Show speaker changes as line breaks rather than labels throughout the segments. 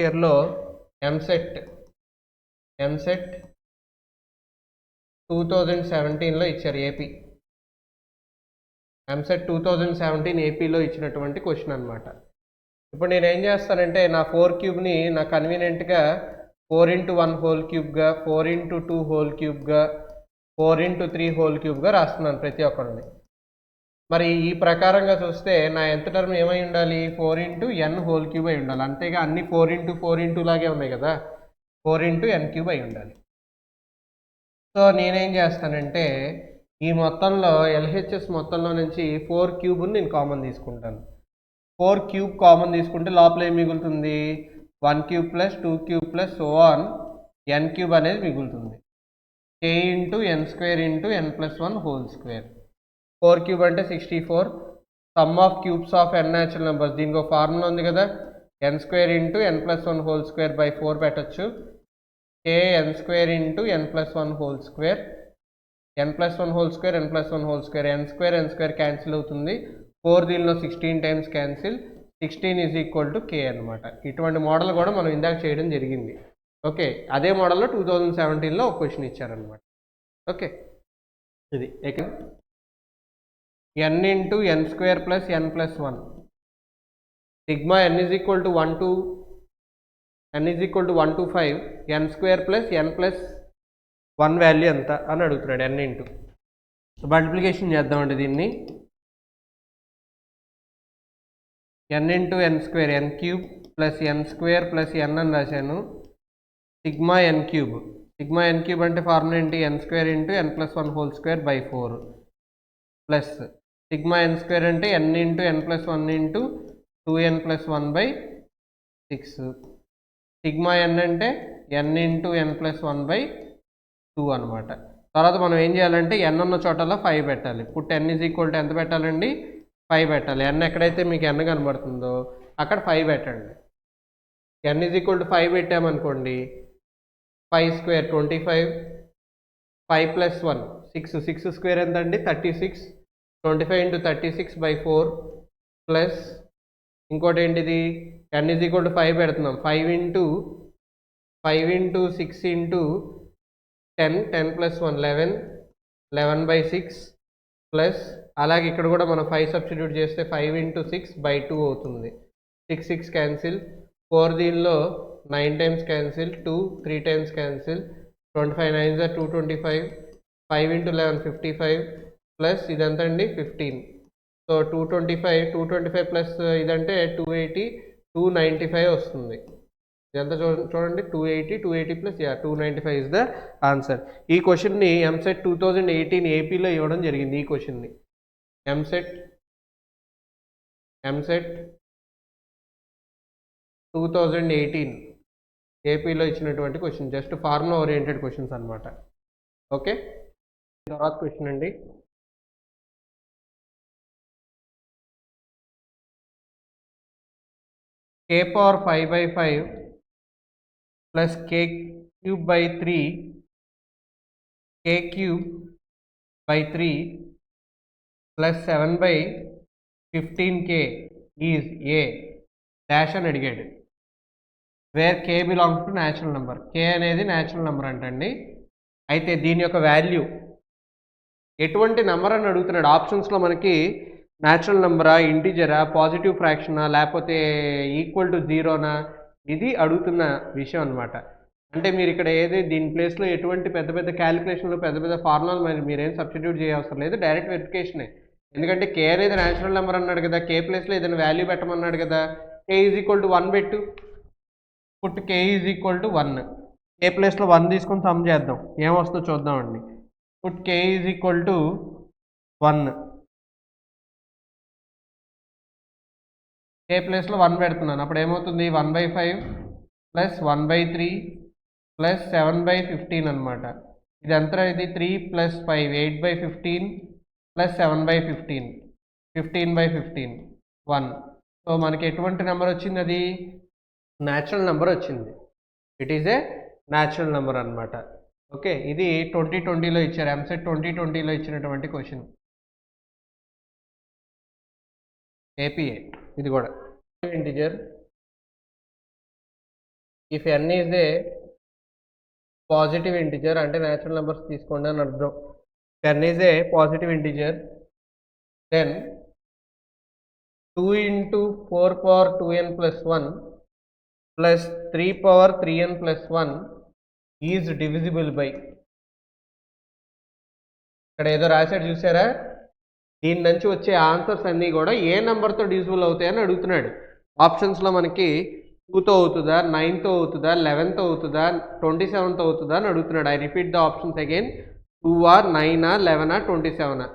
ఇయర్లో ఎంసెట్ 2017లో ఇచ్చారు ఏపీ. ఎంసెట్ 2017 ఏపీలో ఇచ్చినటువంటి క్వశ్చన్ అనమాట. ఇప్పుడు నేను ఏం చేస్తానంటే నా 4 క్యూబ్ని నా కన్వీనియంట్గా 4x1 హోల్ క్యూబ్గా, 4x2 హోల్ క్యూబ్గా, 4x3 హోల్ క్యూబ్గా రాస్తున్నాను ప్రతి ఒక్కరిని. మరి ఈ ప్రకారంగా చూస్తే నా ఎంత టర్మ్ ఏమై ఉండాలి? 4x n హోల్ క్యూబ్ అయి ఉండాలి. అంతేగా అన్ని 4x4x లాగే ఉన్నాయి కదా, 4x n క్యూబ్ అయి ఉండాలి. సో నేనేం చేస్తానంటే ఈ మొత్తంలో ఎల్హెచ్ఎస్ మొత్తంలో నుంచి 4 క్యూబ్ని నేను కామన్ తీసుకుంటాను. 4 క్యూబ్ కామన్ తీసుకుంటే లోపల ఏం మిగులుతుంది? 1 cube plus 2 cube plus so on n cube అనేది మిగులుతుంది. k into n square into n+1 whole square. 4 cube అంటే 64. Some of cubes of n natural numbers, దీనికి ఒక ఫార్ములా ఉంది కదా, n square into n+1 whole square by 4 పెట్టచ్చు. k n square into n+1 whole square, n+1 whole square, n+1 whole square, n square cancel అవుతుంది. 4 దీనిలో 16 times cancel, 16 is equal to k అనమాట. ఇటువంటి model కూడా మనం ఇందాక చేయడం జరిగింది. ఓకే, అదే మోడల్లో 2017లో ఒక క్వశ్చన్ ఇచ్చారనమాట. ఓకే, ఇది n into n square plus n+1 sigma n is equal to 1 to 5 n square plus n+1 value ఎంత అని అడుగుతున్నాడు. n ఇంటూ మల్టిప్లికేషన్ చేద్దామండి దీన్ని. n into n square n cube plus n square plus n అని రాశాను. Sigma n cube అంటే formula ఏంటి? n square into n+1 whole square by 4 plus sigma n square అంటే n into n+1 into 2n+1 by 6. Sigma n అంటే n into n+1 by 2 అనమాట. తర్వాత మనం ఏం చేయాలంటే n ఉన్న చోటలో 5 పెట్టాలి. ఇప్పుడు n ఈజ్ ఈక్వల్ టు ఎంత పెట్టాలండి? 5 పెట్టాలి. n ఎక్కడైతే మీకు n కనబడుతుందో అక్కడ 5 పెట్టండి. n ఈజ్ ఈక్వల్ టు 5 పెట్టామనుకోండి, 5 స్క్వేర్ 25, 5 ప్లస్ 1 6 స్క్వేర్ ఎంతండి? 36, 25 ఇంటూ 36 బై 4 ప్లస్ ఇంకోటి ఏంటిది? n ఈజ్ ఈక్వల్ టు 5 పెడుతున్నాం. 5 into 6 into 10 plus 1 11 by 6 plus అలాగే ఇక్కడ కూడా మనం 5 సబ్స్టిట్యూట్ చేస్తే 5 ఇంటూ 6 బై 2 అవుతుంది. 6 క్యాన్సిల్, 4 దీనిలో 9 times cancel, 2 3 times cancel, 25 9 225, 5 into 11 55 plus ఇదంతా అండి 15. సో 225 ప్లస్ ఇదంటే 280 295 వస్తుంది. ఇదంతా చూడండి 280 ప్లస్ 295 ఇస్ ద ఆన్సర్. ఈ క్వశ్చన్ని ఎంసెట్ 2018 ఏపీలో ఇవ్వడం జరిగింది. ఈ క్వశ్చన్ని ఎంసెట్ 2018 ఏపీలో ఇచ్చినటువంటి question, just formula oriented questions అనమాట. ఓకే, తర్వాత క్వశ్చన్ అండి. k power 5/5 plus k cube by 3 k cube by 3 plus 7/15k is a dash అని అడిగాడు. Where k belongs to natural number. k అనేది న్యాచురల్ నెంబర్ అంటండి. అయితే దీని యొక్క వాల్యూ ఎటువంటి నెంబర్ అని అడుగుతున్నాడు. ఆప్షన్స్లో మనకి న్యాచురల్ నెంబరా, ఇంటీజరా, పాజిటివ్ ఫ్రాక్షనా, లేకపోతే ఈక్వల్ టు జీరోనా, ఇది అడుగుతున్న విషయం అనమాట. అంటే మీరు ఇక్కడ దీని ప్లేస్లో ఎటువంటి పెద్ద క్యాలిక్యులేషన్లు పెద్ద ఫార్ములాలు మరి మీరేం సబ్స్టిట్యూట్ చేయవసరం లేదు, డైరెక్ట్ వెరిఫికేషనే. ఎందుకంటే k అనేది న్యాచురల్ నెంబర్ అన్నాడు కదా, k ప్లేస్లో ఏదైనా వాల్యూ పెట్టమన్నాడు కదా. k ఈజ్ ఈక్వల్ టు 1 పెట్టు. Put k is equal to 1. k ప్లేస్లో 1 తీసుకొని సమ్ చేద్దాం, ఏమొస్తుందో చూద్దామండి. Put k is equal to 1. k ప్లేస్లో 1 పెడుతున్నాను. అప్పుడు ఏమవుతుంది? 1/5 ప్లస్ 1/3 ప్లస్ 7/15 అనమాట. ఇది ఎంత? ఇది 3 ప్లస్ 5 8/15 ప్లస్ 7/15 15/15 1. సో మనకి ఎటువంటి నెంబర్ వచ్చింది? అది న్యాచురల్ నెంబర్ వచ్చింది. It is a natural number అనమాట. ఓకే, ఇది 2020లో ఇచ్చారు. ఎంసెట్ 2020లో ఇచ్చినటువంటి క్వశ్చన్. ఏపీఏ ఇది కూడా integer if n is a positive integer అంటే న్యాచురల్ నెంబర్స్ తీసుకోండి అని అర్థం. n is a positive integer then 2 into 4 power 2n plus 1 plus 3 power 3n plus 1 is divisible by. ఇక్కడ ఏదో రాశాడు చూసారా, దీని నుంచి వచ్చే ఆన్సర్స్ అన్నీ కూడా ఏ నెంబర్తో డివిజిబుల్ అవుతాయని అడుగుతున్నాడు. ఆప్షన్స్లో మనకి 2తో అవుతుందా, 9తో అవుతుందా, 11తో అవుతుందా, 27తో అవుతుందా అని అడుగుతున్నాడు. I repeat the options again. 2 9 11 27.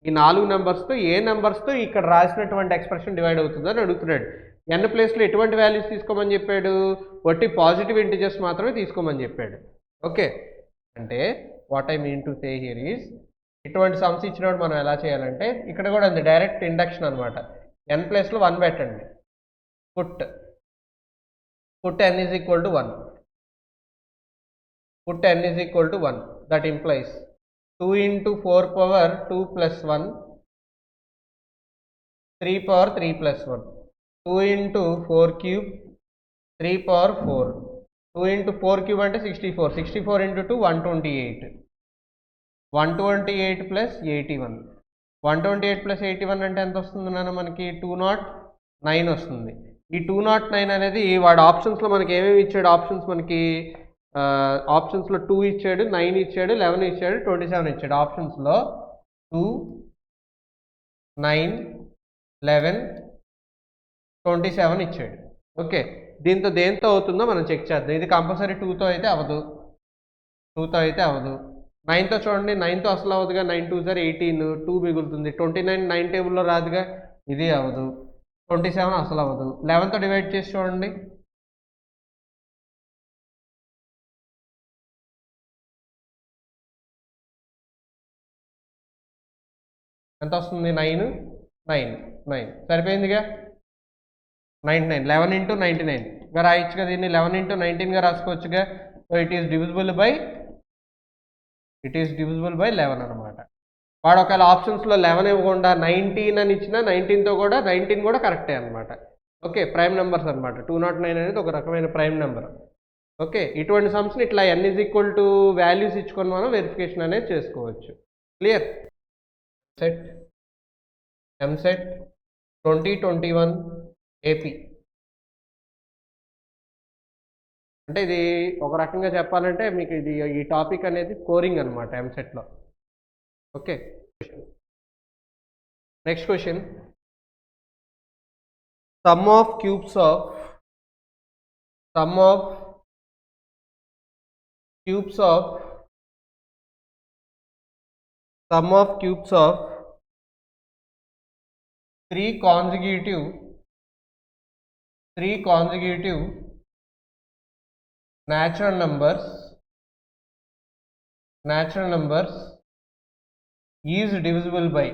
ఈ 4 నెంబర్స్తో ఏ నెంబర్స్తో ఇక్కడ రాసినటువంటి ఎక్స్ప్రెషన్ డివైడ్ అవుతుందా అని అడుగుతున్నాడు. n ప్లేస్లో ఎటువంటి వాల్యూస్ తీసుకోమని చెప్పాడు, వట్టి పాజిటివ్ ఇంటిజర్స్ మాత్రమే తీసుకోమని చెప్పాడు. ఓకే, అంటే what I mean to say here is, ఇటువంటి సమ్స్ ఇచ్చినప్పుడు మనం ఎలా చేయాలంటే ఇక్కడ కూడా ఉంది డైరెక్ట్ ఇండక్షన్ అనమాట. n ప్లేస్లో 1 పెట్టండి. Put n is equal to 1. Put n is equal to 1. That implies 2 into 4 power 2 plus 1, 3 power 3 plus 1. 2 into 4 cube 3 power 4. 2 into 4 cube అంటే 64. 64 into 2 128. 128 plus 81. 128 plus 81 అంటే ఎంత వస్తుంది నాన్న మనకి? 209 వస్తుంది. ఈ 209 అనేది వాడు ఆప్షన్స్లో మనకి ఏమేమి ఇచ్చాడు? ఆప్షన్స్ మనకి ఆప్షన్స్లో 2 ఇచ్చాడు, 9 ఇచ్చాడు, 11 ఇచ్చాడు, 27 ఇచ్చాడు. ఆప్షన్స్లో 2 9 11 27 ఇచ్చాడు. ఓకే, దీంతో దేంతో అవుతుందో మనం చెక్ చేద్దాం. ఇది కంపల్సరీ 2తో అయితే అవ్వదు, 2తో అయితే అవ్వదు. 9తో చూడండి, 9తో అసలు అవ్వదుగా. 9 2 18, 2 మిగులుతుంది. 29 9 టేబుల్లో రాదుగా, ఇది అవ్వదు. 27 అసలు అవ్వదు. 11తో డివైడ్ చేసి చూడండి, ఎంత వస్తుంది? 9 9 9 సరిపోయిందిగా. 99 11 into 99గా రాయొచ్చుగా, దీన్ని 11 into 19గా రాసుకోవచ్చుగా. So it is divisible by 11 అనమాట. వాడు ఒకవేళ ఆప్షన్స్లో 11 ఇవ్వకుండా 19 అని ఇచ్చిన 19తో కూడా 19 కూడా కరెక్టే అనమాట. ఓకే, ప్రైమ్ నెంబర్స్ అనమాట. 209 అనేది ఒక రకమైన ప్రైమ్ నెంబర్. ఓకే, ఇటువంటి సమ్స్ని ఇట్లా n is equal to values ఇచ్చుకొని మనం వెరిఫికేషన్ అనేది చేసుకోవచ్చు. క్లియర్? ఎంసెట్ 2021 ఏపీ అంటే ఇది ఒక రకంగా చెప్పాలంటే మీకు ఇది ఈ టాపిక్ అనేది స్కోరింగ్ అనమాట ఎంసెట్లో. Okay, next question. Some of cubes of 3 consecutive natural numbers is divisible by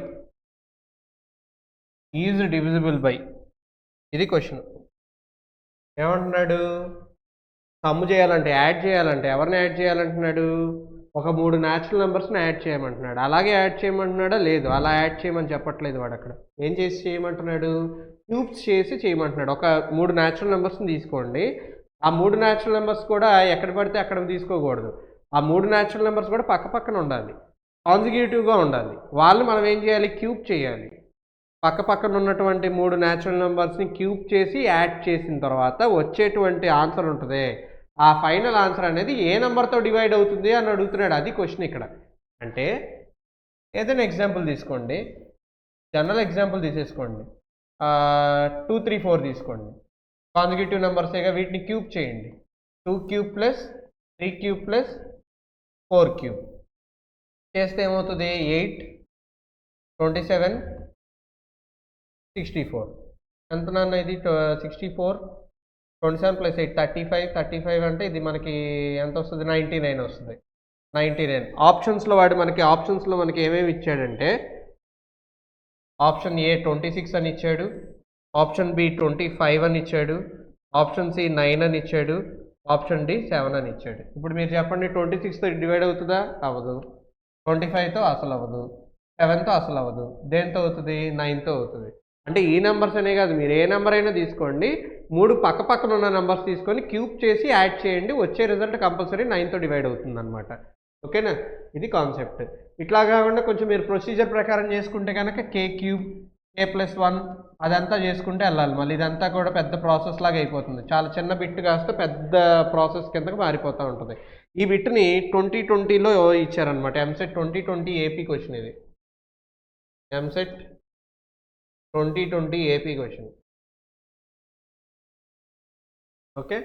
ఇది క్వశ్చన్. ఏమంటున్నాడు? సమ్ చేయాలంటే, యాడ్ చేయాలంటే ఎవరిని యాడ్ చేయాలంటున్నాడు? ఒక 3 న్యాచురల్ నెంబర్స్ని యాడ్ చేయమంటున్నాడు. అలాగే యాడ్ చేయమంటున్నాడా? లేదు, అలా యాడ్ చేయమని చెప్పట్లేదు వాడు. అక్కడ ఏం చేసి చేయమంటున్నాడు? క్యూబ్స్ చేసి చేయమంటున్నాడు. ఒక 3 న్యాచురల్ నెంబర్స్ని తీసుకోండి. ఆ 3 న్యాచురల్ నెంబర్స్ కూడా ఎక్కడ పడితే అక్కడ తీసుకోకూడదు. ఆ 3 న్యాచురల్ నెంబర్స్ కూడా పక్క పక్కన ఉండాలి, కాన్సిక్యూటివ్గా ఉండాలి. వాళ్ళు మనం ఏం చేయాలి? క్యూబ్ చేయాలి. పక్క పక్కన ఉన్నటువంటి 3 న్యాచురల్ నెంబర్స్ని క్యూబ్ చేసి యాడ్ చేసిన తర్వాత వచ్చేటువంటి ఆన్సర్ ఉంటుంది. ఆ ఫైనల్ ఆన్సర్ అనేది ఏ నెంబర్తో డివైడ్ అవుతుంది అని అడుగుతున్నాడు. అది క్వశ్చన్ ఇక్కడ. అంటే ఏదైనా ఎగ్జాంపుల్ తీసుకోండి, జనరల్ ఎగ్జాంపుల్ తీసేసుకోండి. 2 3 4 తీసుకోండి. కాన్సిక్యూటివ్ నెంబర్సేగా, వీటిని క్యూబ్ చేయండి. 2 cube plus 3 cube plus 4 cube చేస్తే ఏమవుతుంది? 8 27 64. ఎంత నాన్న ఇది? 64 27 ప్లస్ 8 35 అంటే ఇది మనకి ఎంత వస్తుంది? 99 వస్తుంది. 99. ఆప్షన్స్లో మనకి ఏమేమి ఇచ్చాడంటే, ఆప్షన్ ఏ 26 అని ఇచ్చాడు, ఆప్షన్ బి 25 అని ఇచ్చాడు, ఆప్షన్ సి 9 అని ఇచ్చాడు, ఆప్షన్ డి 7 అని ఇచ్చాడు. ఇప్పుడు మీరు చెప్పండి, 26తో డివైడ్ అవుతుందా? అవ్వదు. 25తో అసలు అవ్వదు. 7తో అసలు అవ్వదు. దేంతో అవుతుంది? 9తో అవుతుంది. అంటే ఈ నెంబర్స్ అనే కాదు, మీరు ఏ నెంబర్ అయినా తీసుకోండి, 3 పక్క పక్కన ఉన్న నెంబర్స్ తీసుకొని క్యూబ్ చేసి యాడ్ చేయండి, వచ్చే రిజల్ట్ కంపల్సరీ 9తో డివైడ్ అవుతుందన్నమాట. ఓకేనా? ఇది కాన్సెప్ట్. ఇట్లా కాకుండా కొంచెం మీరు ప్రొసీజర్ ప్రకారం చేసుకుంటే కనుక k³ k+1 అదంతా చేసుకుంటే వెళ్ళాలి. మళ్ళీ ఇదంతా కూడా పెద్ద ప్రాసెస్ లాగా అయిపోతుంది. చాలా చిన్న బిట్ కాస్త పెద్ద ప్రాసెస్ కిందకి మారిపోతూ ఉంటుంది. ఈ బిట్ని 2020లో ఇచ్చారనమాట. ఎంసెట్ 2020 ఏపీ క్వశ్చన్ ఇది. EAMCET 2020 AP question. ఓకే.